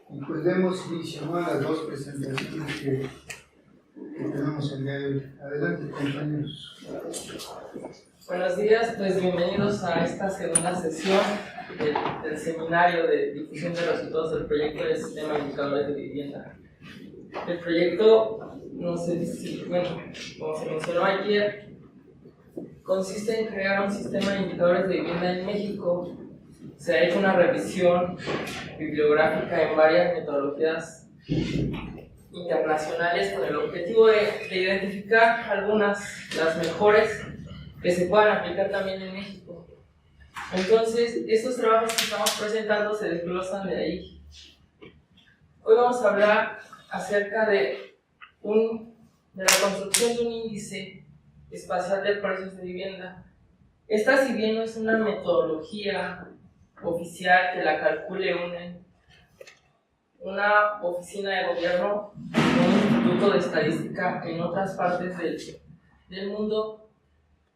Y pues demos inicio, ¿no?, a las dos presentaciones que tenemos el día de hoy. Adelante, compañeros. Buenos días, pues bienvenidos a esta segunda sesión del seminario de difusión de resultados del proyecto del Sistema de Indicadores de Vivienda. El proyecto, no sé si, bueno, como se mencionó ayer, consiste en crear un sistema de indicadores de vivienda en México. Se ha hecho una revisión bibliográfica en varias metodologías internacionales con el objetivo de identificar algunas, las mejores, que se puedan aplicar también en México. Entonces, estos trabajos que estamos presentando se desglosan de ahí. Hoy vamos a hablar acerca de la construcción de un índice espacial de precios de vivienda. Esta, si bien no es una metodología oficial que la calcule una oficina de gobierno o un instituto de estadística en otras partes del mundo,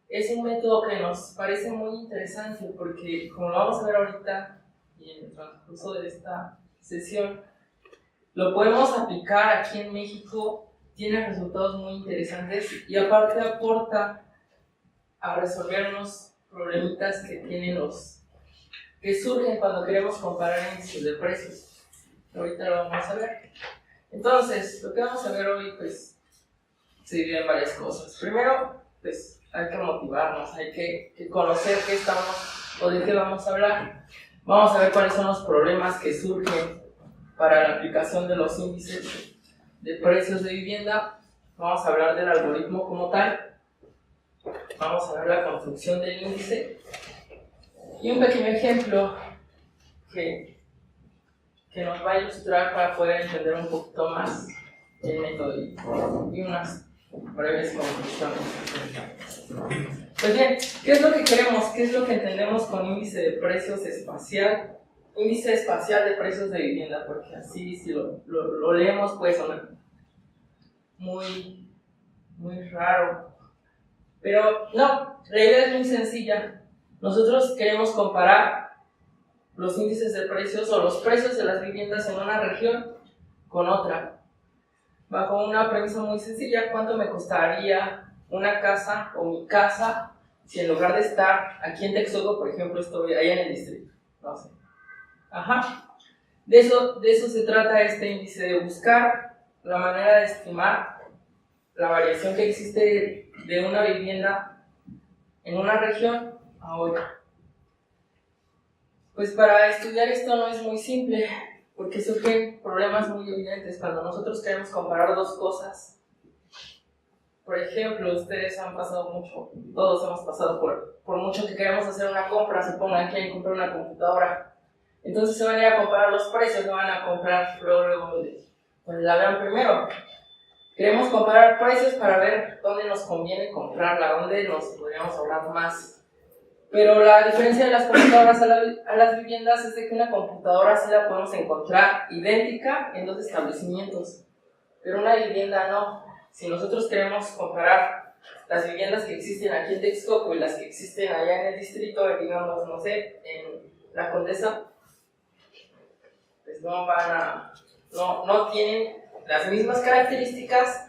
es un método que nos parece muy interesante porque, como lo vamos a ver ahorita y en el transcurso de esta sesión, lo podemos aplicar aquí en México, tiene resultados muy interesantes y aparte aporta a resolver unos problemitas que surgen cuando queremos comparar índices de precios. Ahorita lo vamos a ver. Entonces, lo que vamos a ver hoy, pues, se divide en varias cosas. Primero, pues, hay que motivarnos, hay que conocer qué estamos o de qué vamos a hablar. Vamos a ver cuáles son los problemas que surgen para la aplicación de los índices de precios de vivienda. Vamos a hablar del algoritmo como tal. Vamos a ver la construcción del índice. Y un pequeño ejemplo que nos va a ilustrar para poder entender un poquito más el método y unas breves conclusiones. Pues bien, ¿qué es lo que queremos? ¿Qué es lo que entendemos con índice de precios espacial? Índice espacial de precios de vivienda, porque así si lo leemos puede sonar muy raro. Pero no, la idea es muy sencilla. Nosotros queremos comparar los índices de precios o los precios de las viviendas en una región con otra, bajo una premisa muy sencilla: ¿cuánto me costaría una casa o mi casa si en lugar de estar aquí en Texcoco, por ejemplo, estoy ahí en el distrito? No sé. De eso se trata este índice, de buscar la manera de estimar la variación que existe de una vivienda en una región a otra. Pues para estudiar esto no es muy simple, porque surgen problemas muy evidentes cuando nosotros queremos comparar dos cosas. Por ejemplo, ustedes han pasado mucho, todos hemos pasado por mucho que queremos hacer una compra, supongan que quieren comprar una computadora. Entonces se van a ir a comparar los precios, no van a comprar luego, pues la vean primero. Queremos comparar precios para ver dónde nos conviene comprarla, dónde nos podríamos ahorrar más. Pero la diferencia de las computadoras a las viviendas es de que una computadora sí la podemos encontrar idéntica en dos establecimientos, pero una vivienda no. Si nosotros queremos comparar las viviendas que existen aquí en Texcoco y las que existen allá en el distrito, digamos, no sé, en La Condesa, pues no tienen las mismas características.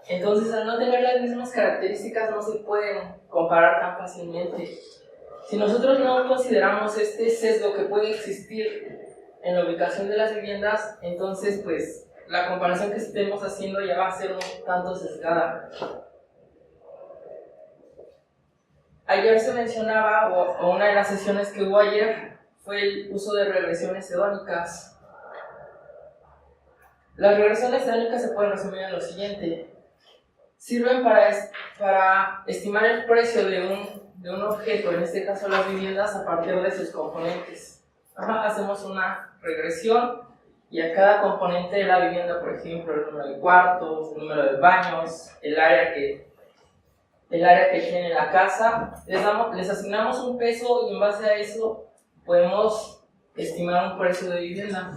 Entonces, al no tener las mismas características, no se pueden comparar tan fácilmente. Si nosotros no consideramos este sesgo que puede existir en la ubicación de las viviendas, entonces pues la comparación que estemos haciendo ya va a ser un tanto sesgada. Ayer se mencionaba, o una de las sesiones que hubo ayer, fue el uso de regresiones hedónicas. Las regresiones hedónicas se pueden resumir en lo siguiente: sirven para estimar el precio de un objeto, en este caso las viviendas, a partir de sus componentes. Hacemos una regresión y a cada componente de la vivienda, por ejemplo, el número de cuartos, el número de baños, el área que tiene la casa, les asignamos un peso y en base a eso podemos estimar un precio de vivienda.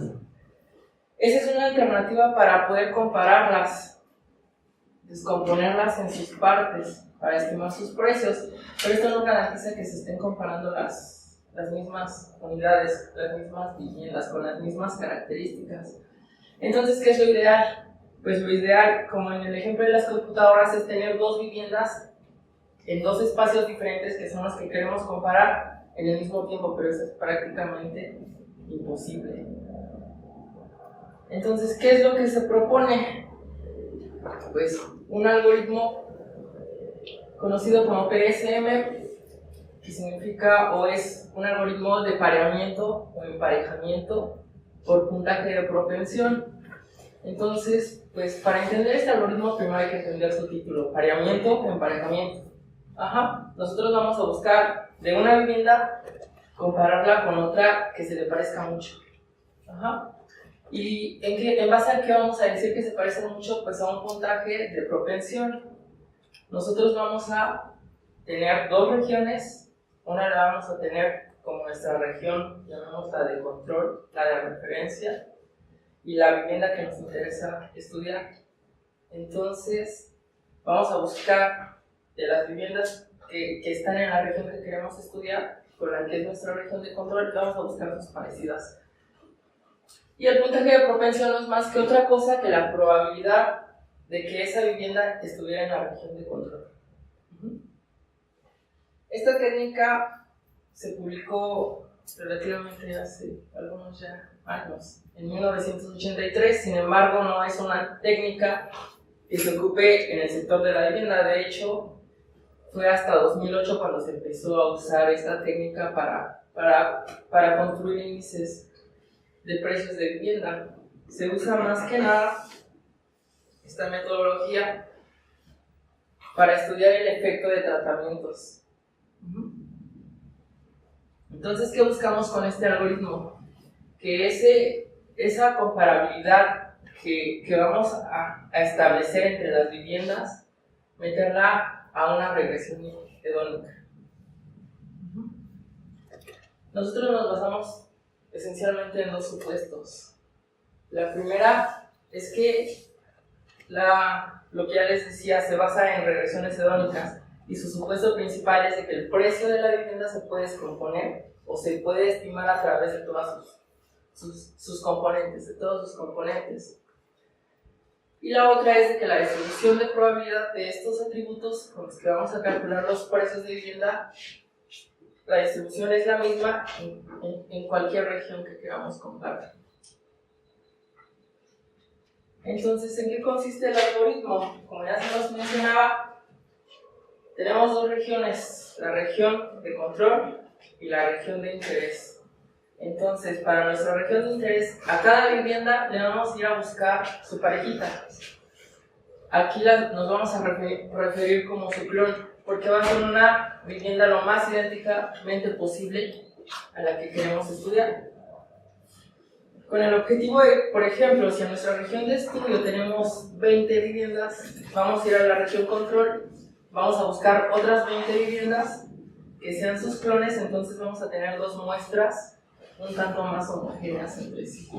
Esa es una alternativa para poder compararlas, descomponerlas en sus partes para estimar sus precios, pero esto no garantiza que se estén comparando las mismas unidades, las mismas viviendas con las mismas características. Entonces, ¿qué es lo ideal? Pues lo ideal, como en el ejemplo de las computadoras, es tener dos viviendas en dos espacios diferentes que son los que queremos comparar en el mismo tiempo, pero eso es prácticamente imposible. Entonces, ¿qué es lo que se propone? Pues un algoritmo conocido como PSM, que significa o es un algoritmo de pareamiento o emparejamiento por puntaje de propensión. Entonces, pues para entender este algoritmo primero hay que entender su título, pareamiento o emparejamiento. Nosotros vamos a buscar de una vivienda compararla con otra que se le parezca mucho. ¿Y en base a qué vamos a decir que se parecen mucho? Pues a un puntaje de propensión. Nosotros vamos a tener dos regiones, una la vamos a tener como nuestra región, llamémosla de control, la de referencia, y la vivienda que nos interesa estudiar. Entonces, vamos a buscar de las viviendas que están en la región que queremos estudiar, con la que es nuestra región de control, vamos a buscar sus parecidas. Y el puntaje de propensión no es más que otra cosa que la probabilidad de que esa vivienda estuviera en la región de control. Esta técnica se publicó relativamente hace algunos ya años, en 1983, sin embargo no es una técnica que se ocupe en el sector de la vivienda. De hecho, fue hasta 2008 cuando se empezó a usar esta técnica para construir índices de precios de vivienda. Se usa más que nada esta metodología para estudiar el efecto de tratamientos. Entonces, ¿qué buscamos con este algoritmo? Que esa comparabilidad que vamos a establecer entre las viviendas, meterla a una regresión hedónica. Nosotros nos basamos esencialmente en dos supuestos. La primera es que lo que ya les decía se basa en regresiones hedónicas y su supuesto principal es de que el precio de la vivienda se puede descomponer o se puede estimar a través de todas sus componentes, de todos sus componentes. Y la otra es de que la distribución de probabilidad de estos atributos con los que vamos a calcular los precios de vivienda, la distribución es la misma en cualquier región que queramos comparar. Entonces, ¿en qué consiste el algoritmo? Como ya se nos mencionaba, tenemos dos regiones, la región de control y la región de interés. Entonces, para nuestra región de interés, a cada vivienda le vamos a ir a buscar su parejita. Aquí nos vamos a referir como su clon, porque va a ser una vivienda lo más idénticamente posible a la que queremos estudiar. Con el objetivo de, por ejemplo, si en nuestra región de estudio tenemos 20 viviendas, vamos a ir a la región control, vamos a buscar otras 20 viviendas que sean sus clones, entonces vamos a tener dos muestras un tanto más homogéneas entre sí.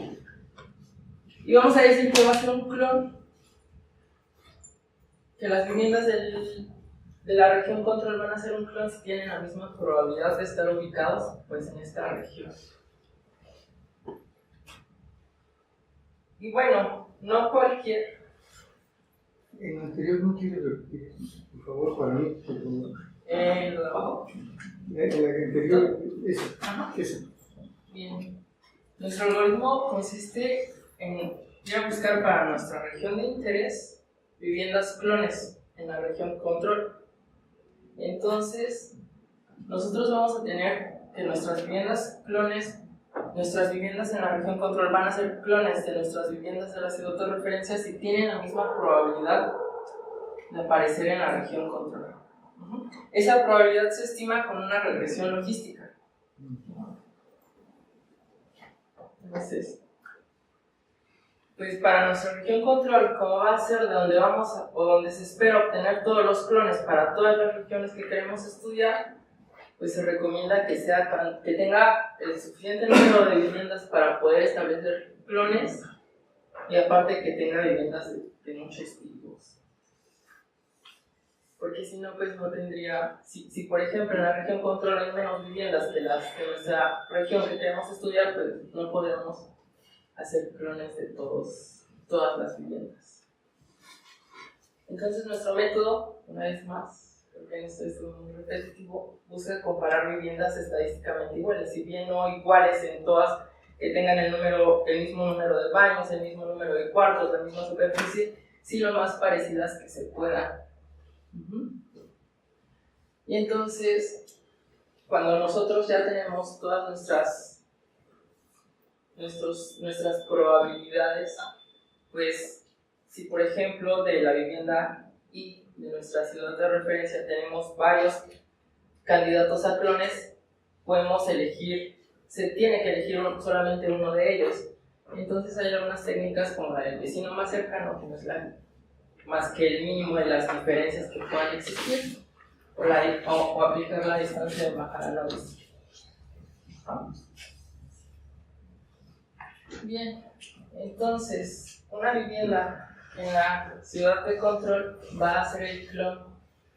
Y vamos a decir que va a ser un clon, que las viviendas de la región control van a ser un clon si tienen la misma probabilidad de estar ubicados pues en esta región. Y bueno, no cualquier... En lo anterior no quiere repetir, por favor, para mí, por favor. ¿Lo de abajo? En la anterior, eso. Bien. Nuestro algoritmo consiste en ir a buscar para nuestra región de interés viviendas clones en la región control. Entonces, nosotros vamos a tener que nuestras viviendas clones, nuestras viviendas en la región control van a ser clones de nuestras viviendas de la ciudad de referencia si tienen la misma probabilidad de aparecer en la región control. Esa probabilidad se estima con una regresión logística. Entonces, pues para nuestra región control, como va a ser de donde vamos o donde se espera obtener todos los clones para todas las regiones que queremos estudiar, pues se recomienda que tenga el suficiente número de viviendas para poder establecer clones y aparte que tenga viviendas de muchos tipos. Porque si no, pues no tendría, si por ejemplo en la región control hay menos viviendas que las de nuestra región que queremos estudiar, pues no podemos hacer clones de todas las viviendas. Entonces nuestro método, una vez más, creo que esto es muy repetitivo, busca comparar viviendas estadísticamente iguales, si bien no iguales en todas, que tengan el mismo número de baños, el mismo número de cuartos, la misma superficie, sí lo más parecidas que se puedan. Y entonces, cuando nosotros ya tenemos todas nuestras probabilidades, pues si por ejemplo de la vivienda y de nuestra ciudad de referencia tenemos varios candidatos a clones, podemos elegir, se tiene que elegir solamente uno de ellos. Entonces hay algunas técnicas como la del vecino más cercano, que no es más que el mínimo de las diferencias que puedan existir, o aplicar la distancia de Mahalanobis. Bien, entonces una vivienda en la ciudad de control va a ser el clon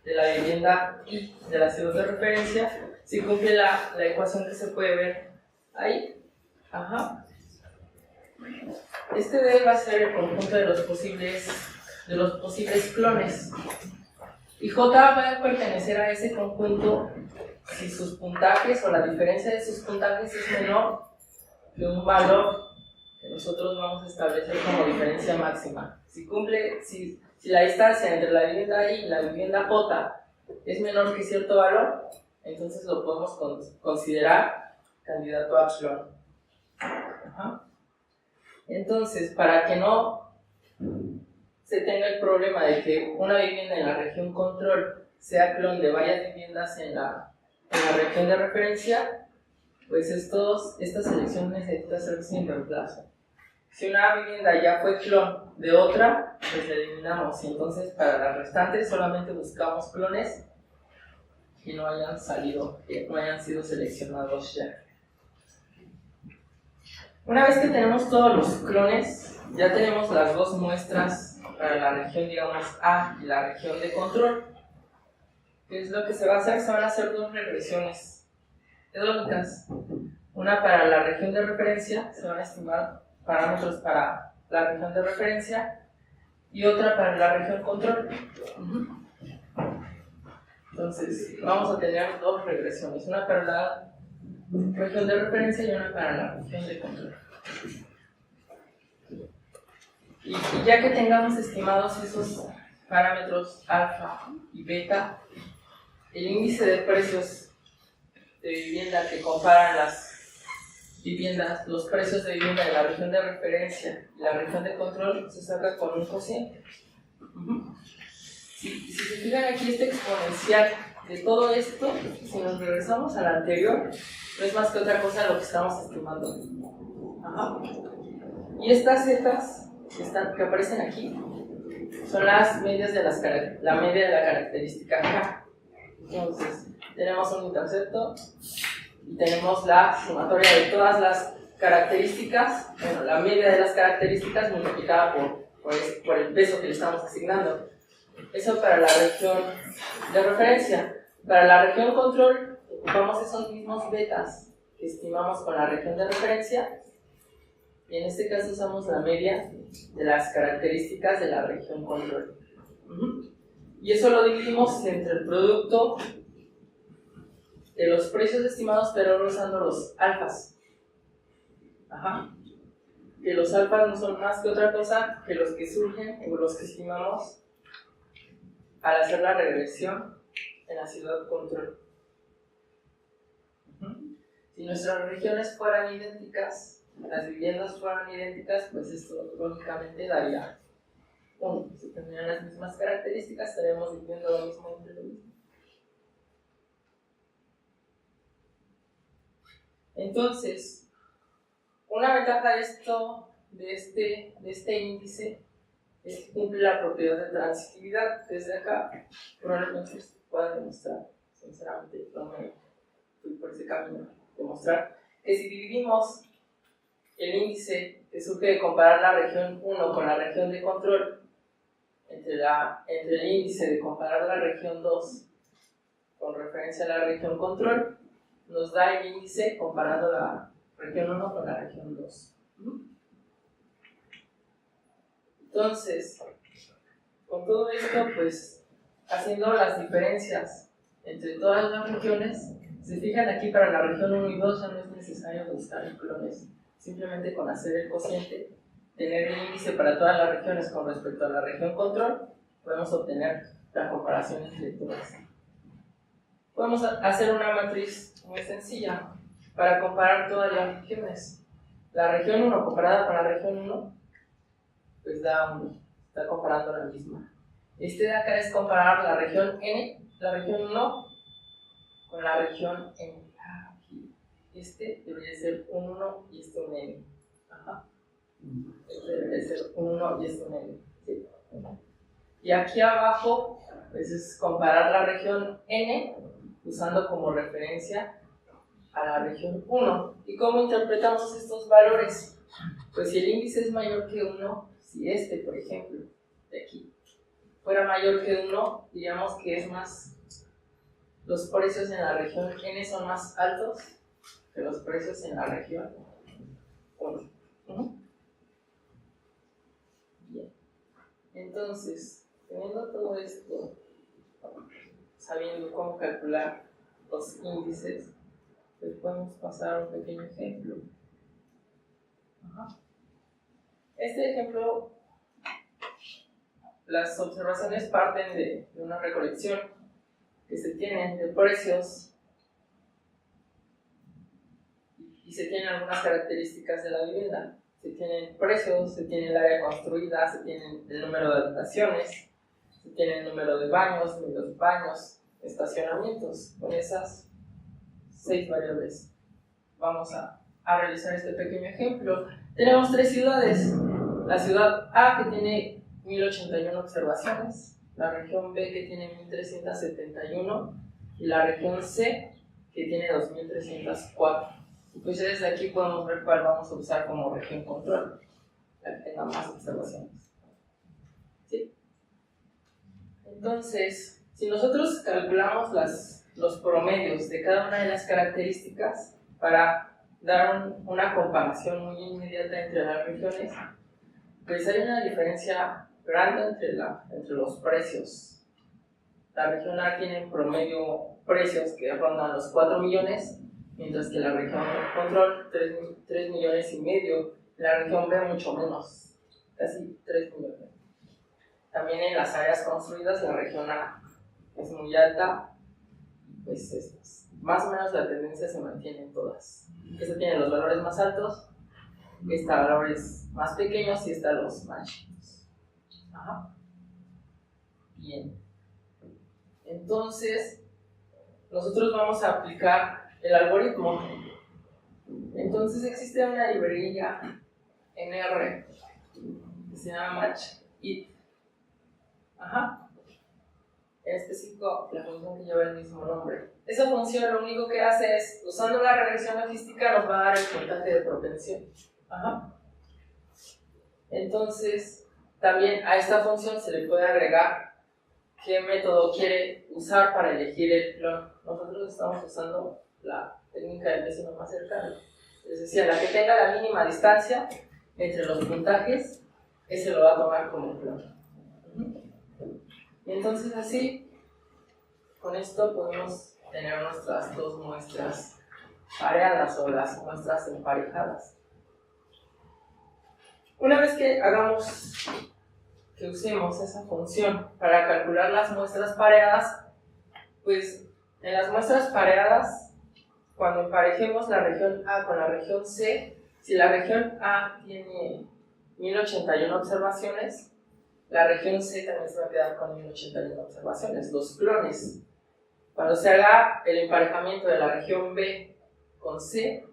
de la vivienda y de la ciudad de referencia si cumple la ecuación que se puede ver ahí. Este D va a ser el conjunto de los posibles clones. Y J va a pertenecer a ese conjunto si sus puntajes o la diferencia de sus puntajes es menor que un valor que nosotros vamos a establecer como diferencia máxima. Si la distancia entre la vivienda I y la vivienda J es menor que cierto valor, entonces lo podemos considerar candidato a clon. Entonces, para que no se tenga el problema de que una vivienda en la región control sea clon de varias viviendas en la región de referencia, pues esta selección necesita ser sin reemplazo. Si una vivienda ya fue clon de otra, pues la eliminamos, y entonces para las restantes solamente buscamos clones que no hayan sido seleccionados ya. Una vez que tenemos todos los clones, ya tenemos las dos muestras para la región, digamos, A y la región de control. ¿Qué es lo que se va a hacer? Se van a hacer dos regresiones hedónicas. Una para la región de referencia, se van a estimar parámetros para la región de referencia, y otra para la región control. Entonces, vamos a tener dos regresiones, una para la región de referencia y una para la región de control. Y ya que tengamos estimados esos parámetros alfa y beta, el índice de precios de vivienda que comparan los precios de vivienda de la región de referencia y la región de control se saca con un cociente. Si se fijan aquí, este exponencial de todo esto, si nos regresamos al anterior, no es más que otra cosa lo que estamos estimando. Y estas zetas que aparecen aquí son las medias de la media de la característica K. Entonces, tenemos un intercepto y tenemos la sumatoria de todas las características, bueno, la media de las características multiplicada por el peso que le estamos asignando. Eso para la región de referencia. Para la región control, ocupamos esos mismos betas que estimamos con la región de referencia, y en este caso usamos la media de las características de la región control. Y eso lo dividimos entre el producto de los precios estimados, pero usando los alfas. Que los alfas no son más que otra cosa que los que surgen o los que estimamos al hacer la regresión en la ciudad control. Si nuestras regiones fueran idénticas, las viviendas fueran idénticas, pues esto lógicamente daría 1. Si tendrían las mismas características, estaremos viviendo lo mismo entre lo mismo. Entonces, una ventaja de este índice es que cumple la propiedad de transitividad. Desde acá probablemente se pueda demostrar, sinceramente, no me fui por ese camino, demostrar que si dividimos el índice que surge de comparar la región 1 con la región de control entre el índice de comparar la región 2 con referencia a la región control, nos da el índice comparando la región 1 con la región 2. Entonces, con todo esto, pues, haciendo las diferencias entre todas las regiones, se fijan aquí para la región 1 y 2 ya no es necesario buscar clones, simplemente con hacer el cociente, tener el índice para todas las regiones con respecto a la región control, podemos obtener la comparación entre todas. Podemos hacer una matriz muy sencilla para comparar todas las regiones. La región 1 comparada con la región 1, pues da 1, está comparando la misma. Este de acá es comparar la región N, la región 1, con la región N. Aquí. Este debería ser un 1 y este un N. Ajá. Este debería ser un 1 y este un N. ¿Sí? Y aquí abajo, pues es comparar la región N usando como referencia a la región 1. ¿Y cómo interpretamos estos valores? Pues si el índice es mayor que 1, si este, por ejemplo, de aquí, fuera mayor que 1, diríamos que es más, los precios en la región N son más altos que los precios en la región 1. Bien. Entonces, teniendo todo esto, sabiendo cómo calcular los índices, pues podemos pasar a un pequeño ejemplo. Este ejemplo, las observaciones parten de una recolección que se tiene de precios y se tienen algunas características de la vivienda. Se tienen precios, se tiene el área construida, se tiene el número de habitaciones, se tiene el número de baños, medios baños, estacionamientos. Con esas 6 variables vamos a realizar este pequeño ejemplo. Tenemos 3 ciudades. La ciudad A, que tiene 1081 observaciones, la región B, que tiene 1371, y la región C, que tiene 2304. Pues desde aquí podemos ver cuál vamos a usar como región control, la que tenga más observaciones. ¿Sí? Entonces, si nosotros calculamos los promedios de cada una de las características para dar una comparación muy inmediata entre las regiones, pues hay una diferencia grande entre los precios. La región A tiene en promedio precios que rondan los 4 millones, mientras que la región control 3 millones y medio, la región B mucho menos, casi 3 millones. También en las áreas construidas la región A es muy alta, pues más o menos la tendencia se mantiene en todas. Esta tiene los valores más altos, esta valores más pequeños y esta los más chicos. Ajá. Bien. Entonces, nosotros vamos a aplicar el algoritmo. Entonces existe una librería en R que se llama matchIt. Ajá. En específico, la función que lleva el mismo nombre. Esa función lo único que hace es, usando la regresión logística, nos va a dar el puntaje de propensión. Ajá. Entonces, también a esta función se le puede agregar qué método quiere usar para elegir el clon. Nosotros estamos usando la técnica del vecino más cercano. Es decir, la que tenga la mínima distancia entre los puntajes, ese lo va a tomar como clon. Y entonces así, con esto podemos tener nuestras 2 muestras pareadas o las muestras emparejadas. Una vez que usemos esa función para calcular las muestras pareadas, pues en las muestras pareadas, cuando emparejemos la región A con la región C, si la región A tiene 1081 observaciones, la región C también se va a quedar con 1081 observaciones, los clones. Cuando se haga el emparejamiento de la región B con C,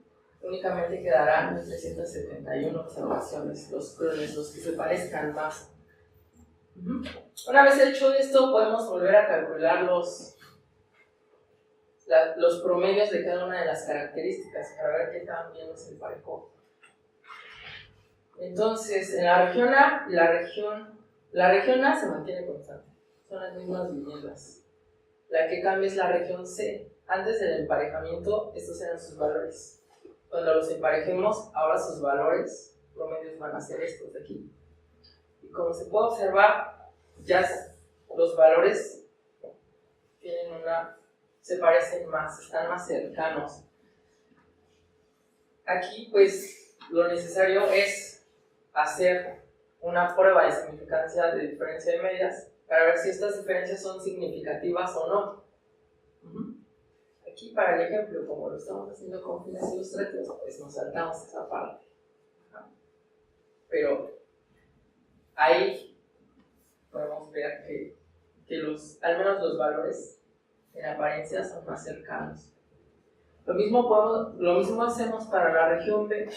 únicamente quedarán 1371 observaciones, los clones, los que se parezcan más. Una vez hecho esto, podemos volver a calcular los promedios de cada una de las características para ver qué tan bien nos emparejó. Entonces, en la región A, la región A se mantiene constante, son las mismas viviendas. La que cambia es la región C. Antes del emparejamiento, estos eran sus valores. Cuando los emparejemos, ahora sus valores promedios van a ser estos de aquí. Y como se puede observar, ya los valores se parecen más, están más cercanos. Aquí, pues, lo necesario es hacer una prueba de significancia de diferencia de medias para ver si estas diferencias son significativas o no. Aquí, para el ejemplo, como lo estamos haciendo con fines ilustrativos, pues nos saltamos esa parte. Pero ahí podemos ver que al menos los valores en apariencia son más cercanos. Lo mismo hacemos para la región B.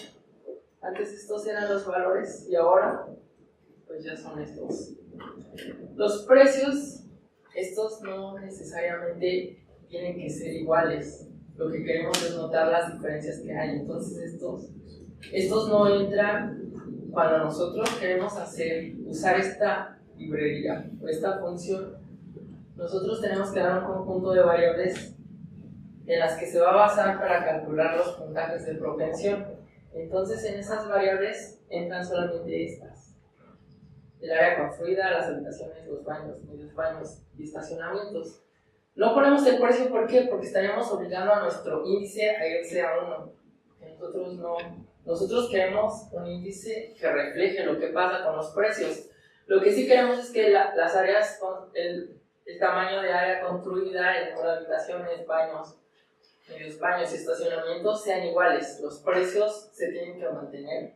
Antes estos eran los valores y ahora pues ya son estos. Los precios, estos no necesariamente tienen que ser iguales. Lo que queremos es notar las diferencias que hay. Entonces estos no entran cuando nosotros queremos usar esta librería o esta función. Nosotros tenemos que dar un conjunto de variables en las que se va a basar para calcular los puntajes de propensión. Entonces en esas variables entran solamente estas: el área construida, las habitaciones, los baños, medios baños y estacionamientos. No ponemos el precio, ¿por qué? Porque estaríamos obligando a nuestro índice a irse a 1. Nosotros no. Nosotros queremos un índice que refleje lo que pasa con los precios. Lo que sí queremos es que las áreas, el tamaño de área construida, el número de habitaciones, baños, medios baños y estacionamientos sean iguales. Los precios se tienen que mantener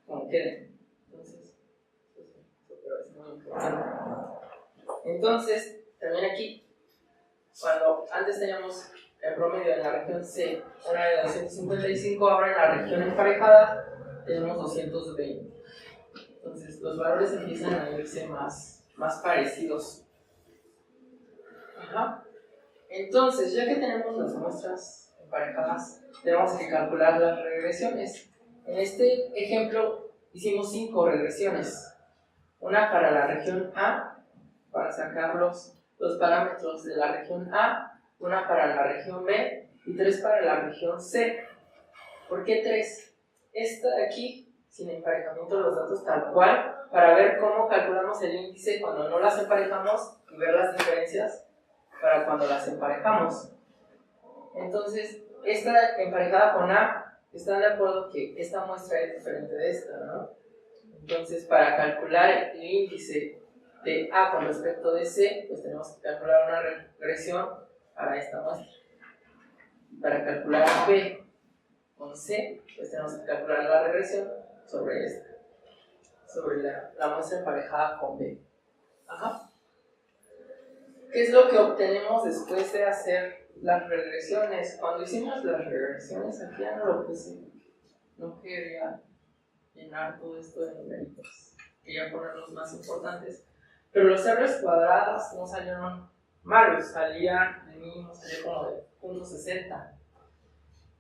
como queden. Entonces, eso es muy importante. Entonces, también aquí, cuando antes teníamos el promedio en la región C, un área de 255, ahora en la región emparejada tenemos 220. Entonces, los valores empiezan a irse más parecidos. Entonces, ya que tenemos las muestras emparejadas, tenemos que calcular las regresiones. En este ejemplo hicimos 5 regresiones. Una para la región A, para sacar los parámetros de la región A, una para la región B y 3 para la región C. ¿Por qué 3? Esta de aquí, sin emparejamiento de los datos tal cual, para ver cómo calculamos el índice cuando no las emparejamos y ver las diferencias para cuando las emparejamos. Entonces, esta emparejada con A, están de acuerdo que esta muestra es diferente de esta, ¿no? Entonces, para calcular el índice de A con respecto de C, pues tenemos que calcular una regresión para esta muestra. Para calcular B con C, pues tenemos que calcular la regresión sobre esta, sobre la muestra emparejada con B. ¿Qué es lo que obtenemos después de hacer las regresiones? Cuando hicimos las regresiones, aquí ya no lo puse, no quería llenar todo esto de numeritos, quería poner los más importantes, pero los R's cuadradas no salieron malos, el mínimo salió como de 0.60.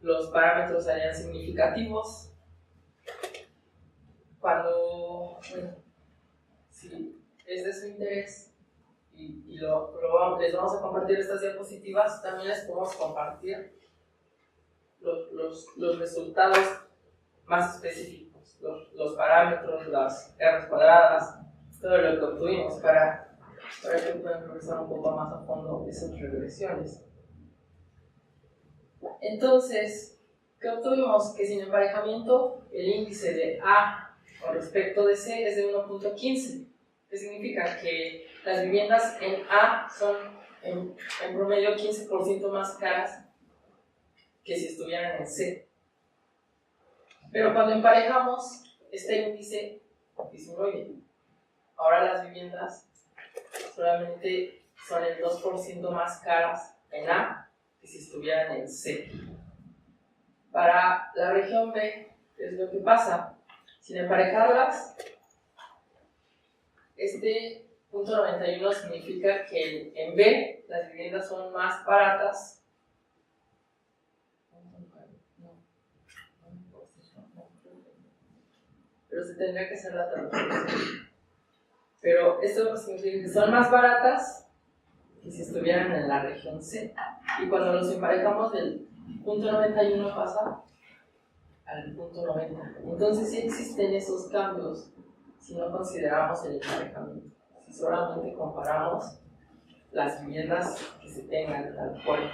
Los parámetros salían significativos. Cuando, si es de su interés y les vamos a compartir estas diapositivas, también les podemos compartir los resultados más específicos, los parámetros, las R cuadradas, todo lo que obtuvimos para que puedan progresar un poco más a fondo esas regresiones. Entonces, ¿qué obtuvimos? Que sin emparejamiento el índice de A con respecto de C es de 1.15. ¿Qué significa? Que las viviendas en A son en promedio 15% más caras que si estuvieran en C. Pero cuando emparejamos, este índice disminuye. Ahora las viviendas solamente son el 2% más caras en A que si estuvieran en C. Para la región B, ¿qué es lo que pasa? Sin emparejarlas, este punto 91 significa que en B las viviendas son más baratas. Pero se tendría que hacer la traducción. Pero esto significa que son más baratas que si estuvieran en la región C. Y cuando los emparejamos del punto 91 pasa al punto 90. Entonces sí existen esos cambios si no consideramos el emparejamiento, si solamente comparamos las viviendas que se tengan tal cual.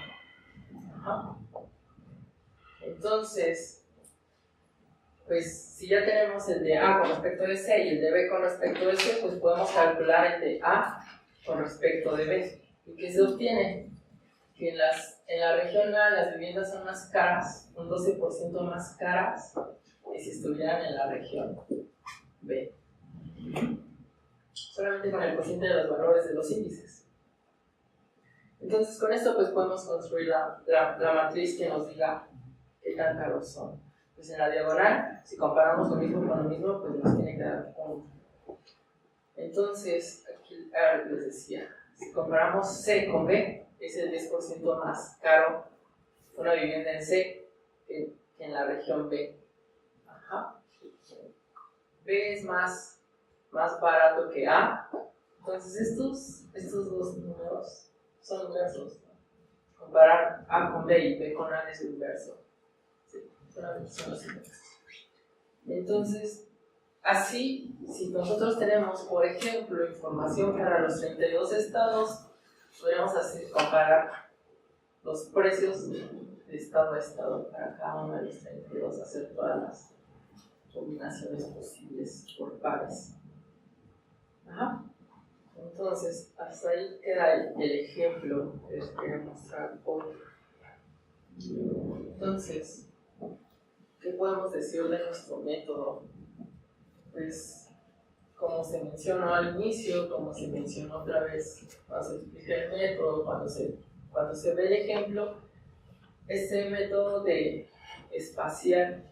Ajá. Entonces, pues si ya tenemos el de A con respecto de C y el de B con respecto de C, pues podemos calcular el de A con respecto de B. ¿Y qué se obtiene? Que en la región A las viviendas son más caras, un 12% más caras que si estuvieran en la región B. Solamente con el cociente de los valores de los índices. Entonces con esto pues podemos construir la matriz que nos diga qué tan caros son. Pues en la diagonal, si comparamos lo mismo con lo mismo, pues nos tiene que dar 1. Entonces, aquí les decía, si comparamos C con B, es el 10% más caro una vivienda en C que en la región B. Ajá. B es más barato que A. Entonces estos dos números son inversos, ¿no? Comparar A con B y B con A es inverso. Sí, solamente son los inversos. Entonces, así, si nosotros tenemos, por ejemplo, información para los 32 estados, podríamos comparar los precios de estado a estado para cada uno de los 32, hacer todas las combinaciones posibles por pares. Ajá. Entonces, hasta ahí queda el ejemplo que les quería mostrar hoy. Entonces, ¿qué podemos decir de nuestro método? Pues, como se mencionó al inicio, como se mencionó otra vez cuando se explica el método, cuando se ve el ejemplo, este método de espacial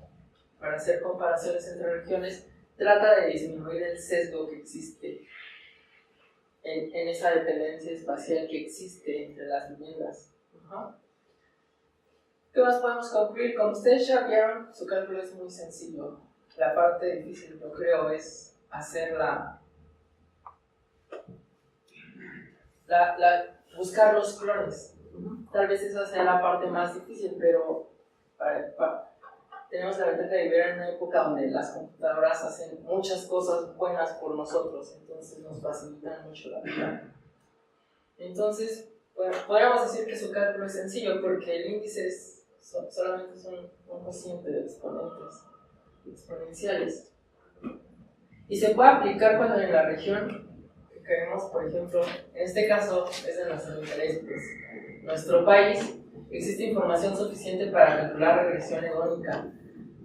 para hacer comparaciones entre regiones trata de disminuir el sesgo que existe en esa dependencia espacial que existe entre las viviendas. Uh-huh. ¿Qué más podemos concluir? Como ustedes ya vieron, su cálculo es muy sencillo. La parte difícil, yo creo, es hacer buscar los clones. Uh-huh. Tal vez esa sea la parte más difícil, pero tenemos la ventaja de vivir en una época donde las computadoras hacen muchas cosas buenas por nosotros, entonces nos facilitan mucho la vida. Entonces, bueno, podríamos decir que su cálculo es sencillo porque el índice solamente es un cociente de exponentes exponenciales. Y se puede aplicar cuando en la región que queremos, por ejemplo, en este caso es de nuestro interés, pues, nuestro país, existe información suficiente para calcular regresión hedónica.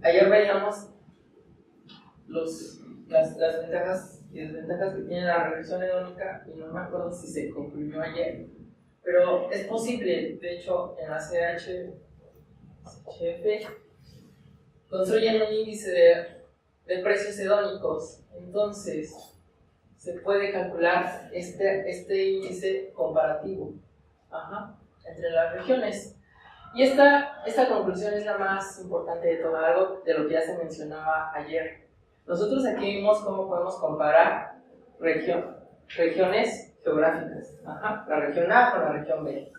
Ayer veíamos las ventajas y desventajas que tiene la regresión hedónica y no me acuerdo si se concluyó ayer, pero es posible. De hecho, en la CHF construyen un índice de precios hedónicos, entonces se puede calcular este índice comparativo entre las regiones. Y esta conclusión es la más importante de todo, algo de lo que ya se mencionaba ayer. Nosotros aquí vimos cómo podemos comparar regiones geográficas, la región A con la región B.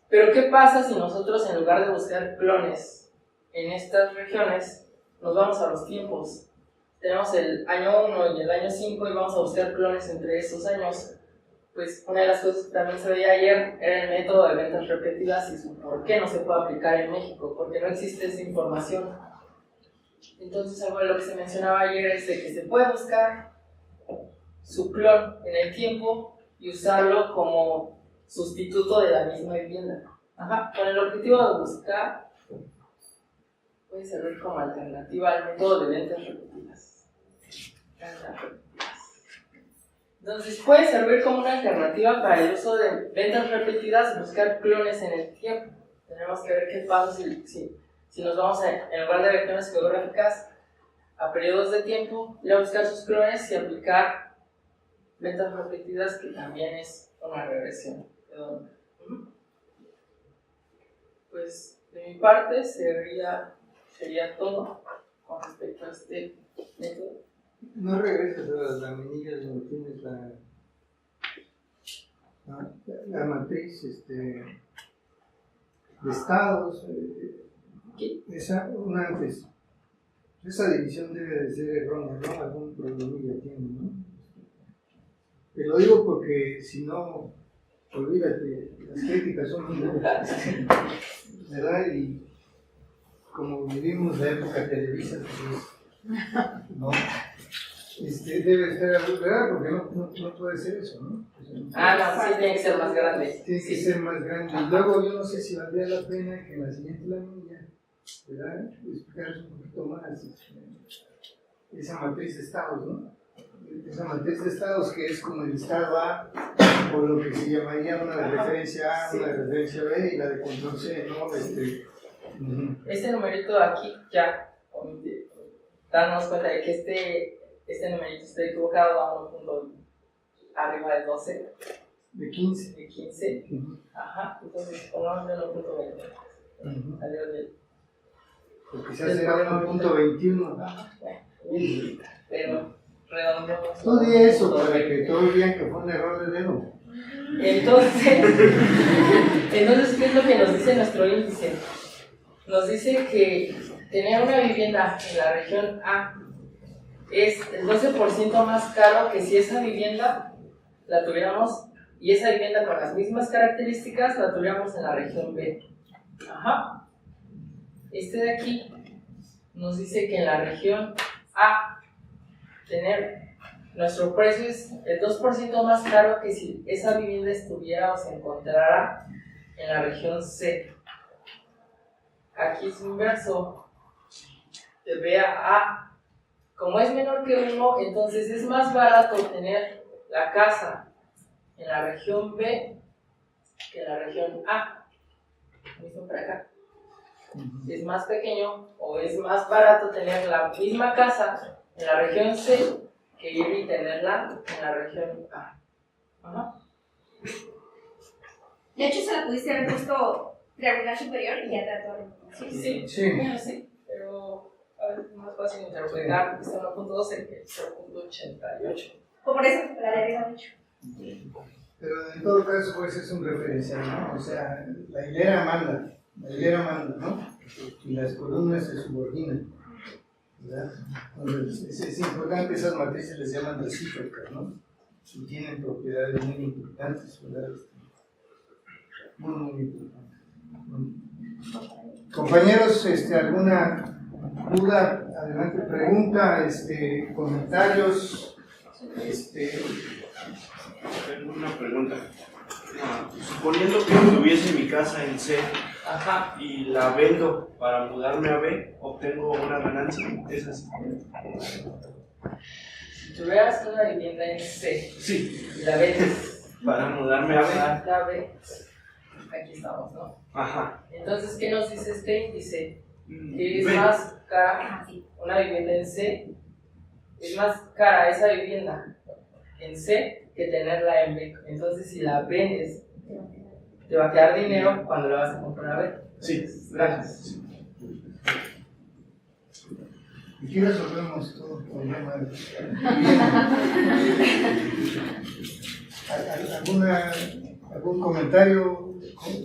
Pero ¿qué pasa si nosotros, en lugar de buscar clones en estas regiones, nos vamos a los tiempos? Tenemos el año 1 y el año 5 y vamos a buscar clones entre esos años. Pues una de las cosas que también se veía ayer era el método de ventas repetidas y su por qué no se puede aplicar en México, porque no existe esa información. Entonces, algo de lo que se mencionaba ayer es de que se puede buscar su clon en el tiempo y usarlo como sustituto de la misma vivienda. Con el objetivo de buscar, puede servir como alternativa al método de ventas repetidas. Entonces puede servir como una alternativa para el uso de ventas repetidas, buscar clones en el tiempo. Tenemos que ver qué pasa si nos vamos en lugar de regiones geográficas a periodos de tiempo, ir a buscar sus clones y aplicar ventas repetidas, que también es una regresión. Pues de mi parte sería todo con respecto a este método. No regresas a las laminillas donde tienes la matriz de estados, esa una antes. Esa división debe de ser errónea, ¿no? Algún problemilla tiene, ¿no? Te lo digo porque si no, olvídate, las críticas son muy duras, ¿verdad? Y como vivimos la época Televisa, pues, no, debe estar, ¿verdad? Porque no puede ser eso, ¿no? No, sí, tiene que ser más grande. Tiene que ser más grande. Y luego yo no sé si valdría la pena que en la siguiente lámina, ¿verdad? Explicaros un poquito más esa matriz de estados, ¿no? Esa matriz de estados que es como el estado A, por lo que se llamaría una de referencia A, una de referencia B y la de control C, ¿no? Este numerito de aquí ya, darnos cuenta de que este numerito está equivocado a un punto arriba de 12. De 15. De 15. Ajá, entonces pongamos en 1.20. Salió de. Porque quizás era 1.21. Ajá, bueno, pero redondeamos. Tú di eso para que todos vean que fue un error de dedo. Entonces, ¿qué es lo que nos dice nuestro índice? Nos dice que tener una vivienda en la región A es el 12% más caro que si esa vivienda la tuviéramos, y esa vivienda con las mismas características la tuviéramos en la región B. Ajá. Este de aquí nos dice que en la región A tener nuestro precio es el 2% más caro que si esa vivienda estuviera o se encontrara en la región C. Aquí es inverso. De B a A. Como es menor que 1, entonces es más barato tener la casa en la región B que en la región A. Mismo para acá. Si es más pequeño o es más barato tener la misma casa en la región C que ir y tenerla en la región A. Ajá. De hecho, se la pudiste haber puesto triangular superior y ya te da toda la información. Sí. Bueno, sí, pero a ver, es más fácil interpretar este 1.12 que el 0.88. Por eso, la de arriba mucho. Pero en todo caso, pues es un referencial, ¿no? O sea, la hilera manda, ¿no? Y las columnas se subordinan, ¿verdad? Entonces, es importante, esas matrices les llaman recíprocas, ¿no? Y tienen propiedades muy importantes, ¿verdad? Muy importantes. Compañeros, ¿alguna duda? Adelante, pregunta, comentarios. Tengo una pregunta. Suponiendo que tuviese mi casa en C. Ajá. Y la vendo para mudarme a B, obtengo una ganancia. ¿Es así? Si tuvieras una vivienda en C, Sí. y la vendes Para mudarme a B. a B, aquí estamos, ¿no? Ajá. Entonces, ¿qué nos dice este índice? Que es B. más cara una vivienda en C, es más cara esa vivienda en C que tenerla en B. Entonces, si la vendes, te va a quedar dinero cuando la vas a comprar a B. Sí, gracias. Y aquí resolvemos todo el problema. ¿Algún comentario,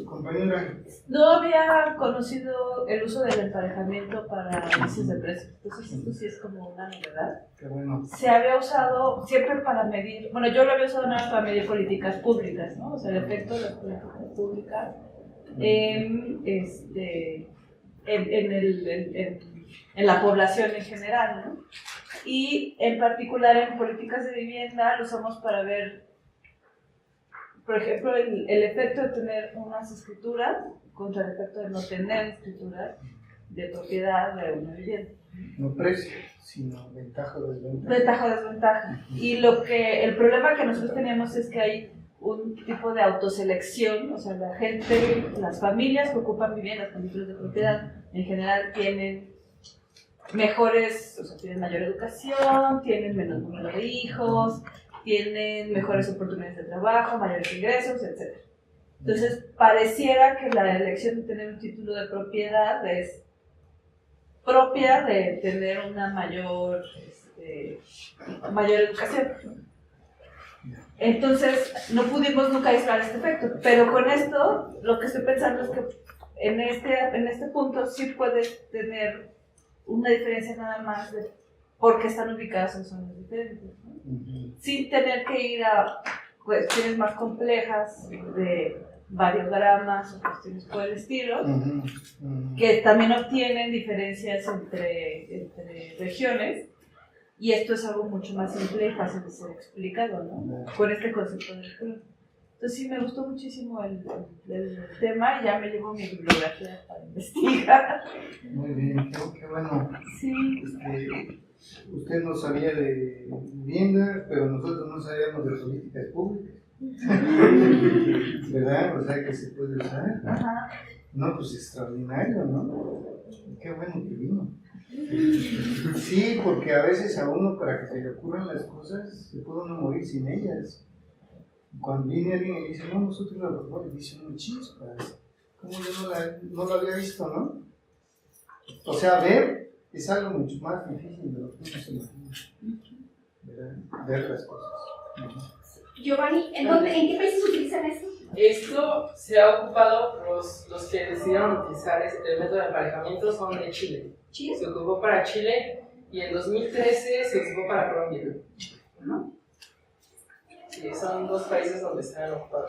compañera? No había conocido el uso del emparejamiento para índices de precios, entonces esto sí es como una novedad. Qué bueno. Se había usado siempre para medir, bueno, yo lo había usado nada más para medir políticas públicas, ¿no? O sea, el efecto de las políticas públicas en la población en general, ¿no? Y en particular en políticas de vivienda lo usamos para ver, por ejemplo, el efecto de tener unas escrituras contra el efecto de no tener escrituras de propiedad de una vivienda. No precio, sino ventaja o desventaja. Ventaja o desventaja. Y el problema que nosotros teníamos es que hay un tipo de autoselección, o sea, la gente, las familias que ocupan viviendas con títulos de propiedad, en general tienen mejores, o sea, tienen mayor educación, tienen menos número de hijos, tienen mejores oportunidades de trabajo, mayores ingresos, etc. Entonces, pareciera que la elección de tener un título de propiedad es propia de tener una mayor educación. Entonces, no pudimos nunca aislar este efecto, pero con esto, lo que estoy pensando es que en este punto sí puedes tener una diferencia nada más de por qué están ubicadas en zonas diferentes, ¿no? Sin tener que ir a cuestiones más complejas de variogramas o cuestiones por el estilo, que también obtienen diferencias entre regiones, y esto es algo mucho más simple y fácil de ser explicado, ¿no? Con este concepto del color. Entonces sí, me gustó muchísimo el tema, y ya me llevo mi bibliografía para investigar. Muy bien, qué bueno. Sí. Usted no sabía de vivienda, pero nosotros no sabíamos de políticas públicas. ¿Verdad? O sea, que se puede usar. Ajá. No, pues extraordinario, ¿no? Qué bueno que vino. Sí, porque a veces a uno, para que se le ocurran las cosas, se puede uno morir sin ellas. Cuando viene alguien y dice, no, nosotros la ocupamos, dice uno, chispas, como yo no lo había visto, ¿no? O sea, ver es algo mucho más difícil de lo que uno se imagina, ¿verdad? Ver las cosas. Giovanni, ¿en qué países utilizan esto? Esto se ha ocupado, los que decidieron utilizar el método de emparejamiento son de Chile. ¿Chile? Se ocupó para Chile y en 2013 se ocupó para Colombia. Sí, son dos países donde se han ocupado.